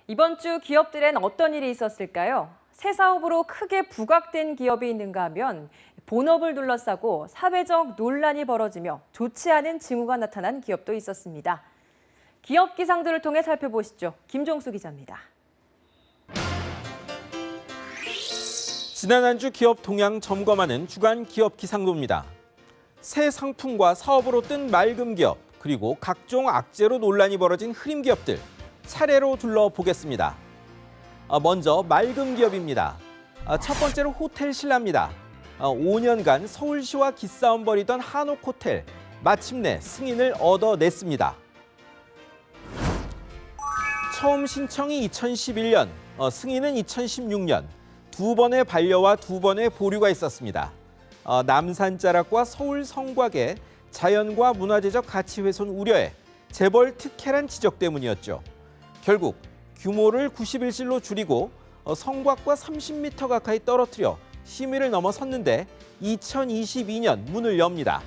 이번 주 기업들엔 어떤 일이 있었을까요? 새 사업으로 크게 부각된 기업이 있는가 하면 본업을 둘러싸고 사회적 논란이 벌어지며 좋지 않은 징후가 나타난 기업도 있었습니다. 기업 기상들을 통해 살펴보시죠. 김종수 기자입니다. 지난 한 주 기업 동향 점검하는 주간 기업 기상도입니다. 새 상품과 사업으로 뜬 맑은 기업, 그리고 각종 악재로 논란이 벌어진 흐림 기업들 차례로 둘러보겠습니다. 먼저 맑은 기업입니다. 첫 번째로 호텔 신라입니다. 5년간 서울시와 기싸움 벌이던 한옥호텔, 마침내 승인을 얻어냈습니다. 처음 신청이 2011년, 승인은 2016년, 두 번의 반려와 두 번의 보류가 있었습니다. 남산자락과 서울 성곽의 자연과 문화재적 가치 훼손 우려에 재벌 특혜란 지적 때문이었죠. 결국 규모를 91실로 줄이고 성곽과 30m 가까이 떨어뜨려 심의를 넘어섰는데 2022년 문을 엽니다.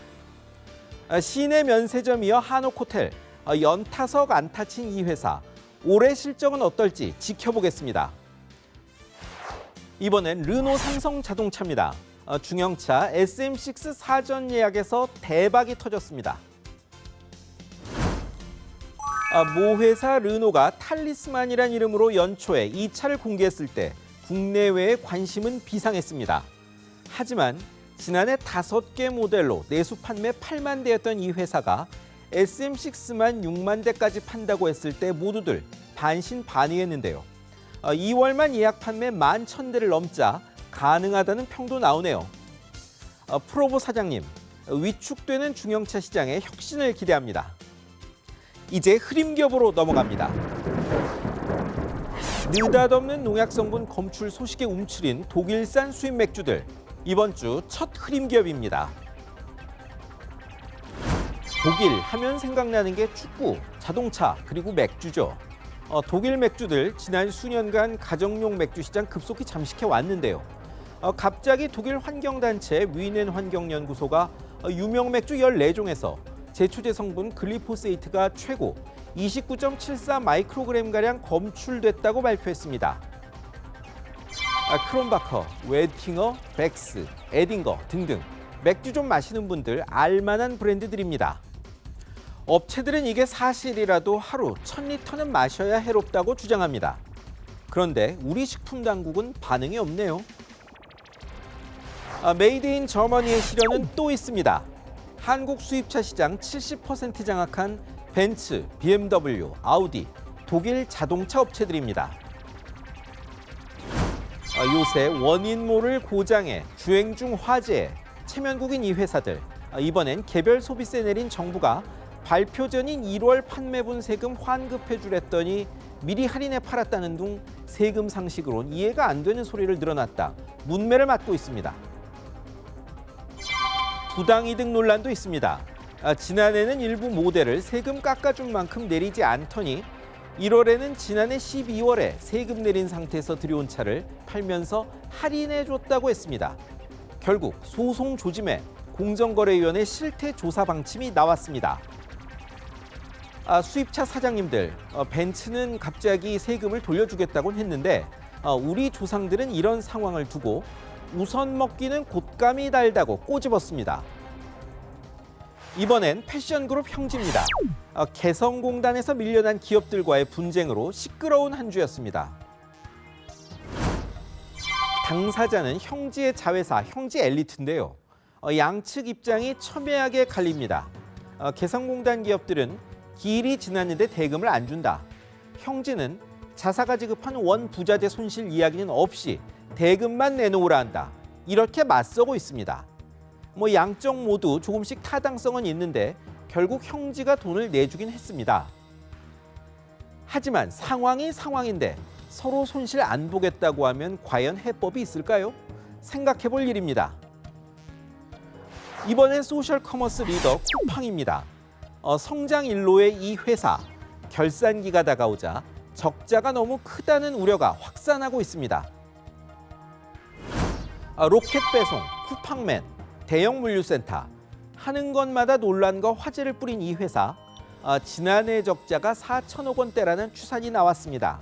시내 면세점이어 한옥호텔, 연타석 안타친 이 회사, 올해 실적은 어떨지 지켜보겠습니다. 이번엔 르노 삼성 자동차입니다. 중형차 SM6 사전 예약에서 대박이 터졌습니다. 모 회사 르노가 탈리스만이란 이름으로 연초에 이 차를 공개했을 때 국내외의 관심은 비상했습니다. 하지만 지난해 5개 모델로 내수 판매 8만 대였던 이 회사가 SM6만 6만 대까지 판다고 했을 때 모두들 반신반의했는데요. 2월만 예약 판매 11,000대를 넘자 가능하다는 평도 나오네요. 프로보 사장님, 위축되는 중형차 시장에 혁신을 기대합니다. 이제 흐림기업으로 넘어갑니다. 느닷없는 농약 성분 검출 소식에 움츠린 독일산 수입 맥주들, 이번 주 첫 흐림기업입니다. 독일 하면 생각나는 게 축구, 자동차, 그리고 맥주죠. 독일 맥주들 지난 수년간 가정용 맥주 시장 급속히 잠식해 왔는데요. 갑자기 독일 환경단체 위넨 환경연구소가 유명 맥주 14종에서 제초제 성분 글리포세이트가 최고 29.74 마이크로그램가량 검출됐다고 발표했습니다. 크롬바커, 웨딩어, 벡스, 에딩거 등등 맥주 좀 마시는 분들 알만한 브랜드들입니다. 업체들은 이게 사실이라도 하루 1000리터는 마셔야 해롭다고 주장합니다. 그런데 우리 식품당국은 반응이 없네요. 메이드 인 저머니의 시련은 또 있습니다. 한국 수입차 시장 70% 장악한 벤츠, BMW, 아우디, 독일 자동차 업체들입니다. 요새 원인 모를 고장에 주행 중 화재에 체면국인 이 회사들, 이번엔 개별 소비세 내린 정부가 발표 전인 1월 판매분 세금 환급해 주랬더니 미리 할인해 팔았다는 둥 세금 상식으론 이해가 안 되는 소리를 늘어놨다 문매를 맞고 있습니다. 부당이득 논란도 있습니다. 지난해는 일부 모델을 세금 깎아준 만큼 내리지 않더니 1월에는 지난해 12월에 세금 내린 상태에서 들여온 차를 팔면서 할인해줬다고 했습니다. 결국 소송 조짐에 공정거래위원회 실태 조사 방침이 나왔습니다. 수입차 사장님들, 벤츠는 갑자기 세금을 돌려주겠다곤 했는데 우리 조상들은 이런 상황을 두고 우선 먹기는 곶감이 달다고 꼬집었습니다. 이번엔 패션그룹 형지입니다. 개성공단에서 밀려난 기업들과의 분쟁으로 시끄러운 한 주였습니다. 당사자는 형지의 자회사 형지엘리트인데요. 양측 입장이 첨예하게 갈립니다. 개성공단 기업들은 기일이 지났는데 대금을 안 준다. 형지는 자사가 지급한 원부자재 손실 이야기는 없이 대금만 내놓으라 한다. 이렇게 맞서고 있습니다. 양쪽 모두 조금씩 타당성은 있는데 결국 형지가 돈을 내주긴 했습니다. 하지만 상황이 상황인데 서로 손실 안 보겠다고 하면 과연 해법이 있을까요? 생각해 볼 일입니다. 이번엔 소셜 커머스 리더 쿠팡입니다. 성장 일로의 이 회사, 결산기가 다가오자 적자가 너무 크다는 우려가 확산하고 있습니다. 로켓 배송, 쿠팡맨, 대형 물류센터, 하는 것마다 논란과 화제를 뿌린 이 회사, 지난해 적자가 4천억 원대라는 추산이 나왔습니다.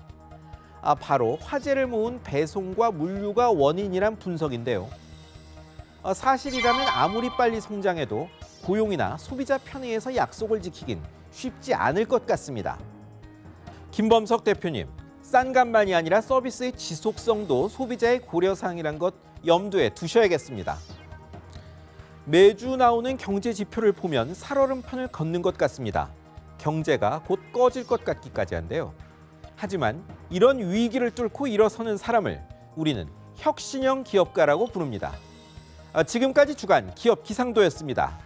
바로 화재를 모은 배송과 물류가 원인이란 분석인데요. 사실이라면 아무리 빨리 성장해도 고용이나 소비자 편의에서 약속을 지키긴 쉽지 않을 것 같습니다. 김범석 대표님, 싼 값만이 아니라 서비스의 지속성도 소비자의 고려사항이란 것 염두에 두셔야겠습니다. 매주 나오는 경제 지표를 보면 살얼음판을 걷는 것 같습니다. 경제가 곧 꺼질 것 같기까지 한데요. 하지만 이런 위기를 뚫고 일어서는 사람을 우리는 혁신형 기업가라고 부릅니다. 지금까지 주간 기업 기상도였습니다.